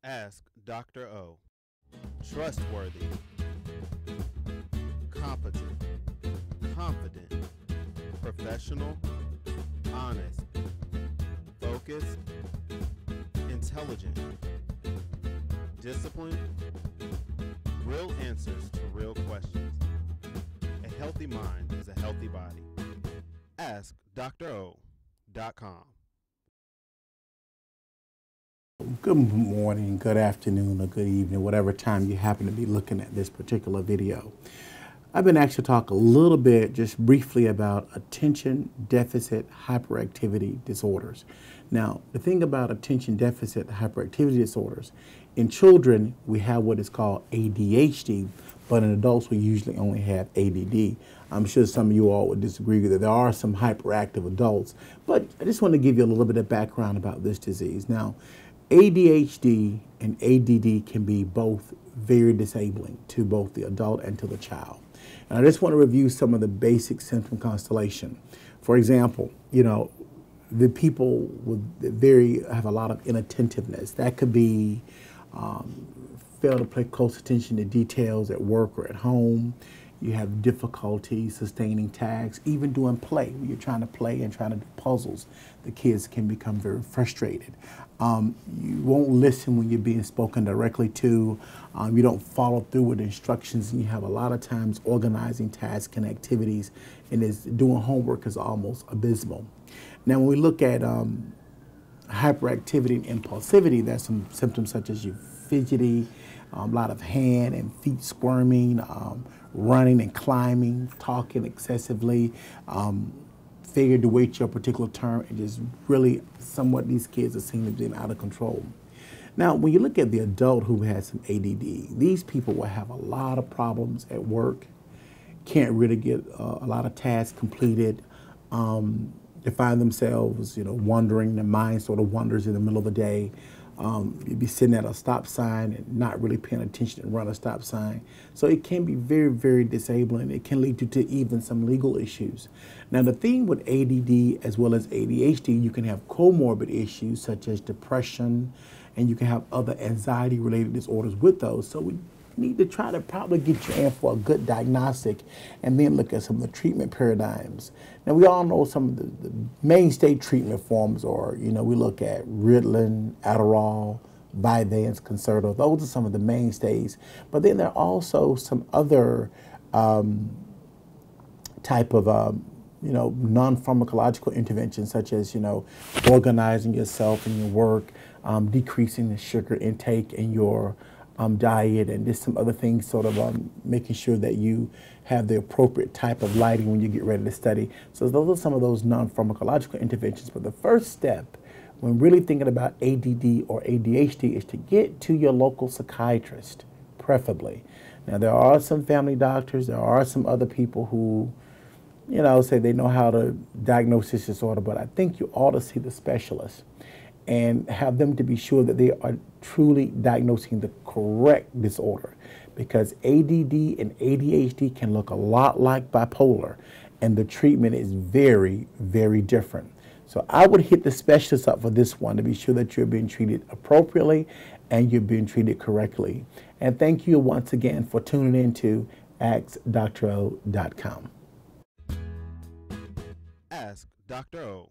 Ask Dr. O. Trustworthy, competent, confident, professional, honest, focused, intelligent, disciplined, real answers to real questions. A healthy mind is a healthy body. Ask dr.o.com. Good morning, good afternoon, or good evening, whatever time you happen to be looking at this particular video. I've been asked to talk a little bit, just briefly, about attention deficit hyperactivity disorders. Now, the thing about attention deficit hyperactivity disorders, in children, we have what is called ADHD, but in adults, we usually only have ADD. I'm sure some of you all would disagree with that. There are some hyperactive adults, but I just want to give you a little bit of background about this disease. Now, ADHD and ADD can be both very disabling to both the adult and to the child. And I just want to review some of the basic symptom constellation. For example, the people have a lot of inattentiveness. That could be fail to pay close attention to details at work or at home. You have difficulty sustaining tasks, even doing play. When you're trying to play and trying to do puzzles, the kids can become very frustrated. You won't listen when you're being spoken directly to. You don't follow through with instructions, and you have a lot of times organizing tasks and activities, and doing homework is almost abysmal. Now, when we look at hyperactivity and impulsivity, there's some symptoms such as you fidgety, a lot of hand and feet squirming, running and climbing, talking excessively, failure to wait your particular turn, and just really somewhat these kids are seen as being out of control. Now, when you look at the adult who has some ADD, these people will have a lot of problems at work, can't really get a lot of tasks completed. They find themselves, wandering, their mind sort of wanders in the middle of the day. You'd be sitting at a stop sign and not really paying attention and run a stop sign. So it can be very, very disabling. It can lead to even some legal issues. Now, the thing with ADD as well as ADHD, you can have comorbid issues such as depression, and you can have other anxiety-related disorders with those. So we need to try to probably get you in for a good diagnostic and then look at some of the treatment paradigms. Now, we all know some of the mainstay treatment forms are, we look at Ritalin, ADDRO, Vyvanse, Concerta. Those are some of the mainstays. But then there are also some other type of non-pharmacological interventions, such as, organizing yourself and your work, decreasing the sugar intake in your diet, and just some other things, sort of making sure that you have the appropriate type of lighting when you get ready to study. So those are some of those non-pharmacological interventions. But the first step when really thinking about ADD or ADHD is to get to your local psychiatrist, preferably. Now, there are some family doctors, there are some other people who, say they know how to diagnose this disorder, but I think you ought to see the specialist and have them to be sure that they are truly diagnosing the correct disorder, because ADD and ADHD can look a lot like bipolar, and the treatment is very, very different. So I would hit the specialist up for this one to be sure that you're being treated appropriately and you're being treated correctly. And thank you once again for tuning in to AskDrO.com. AskDrO.com.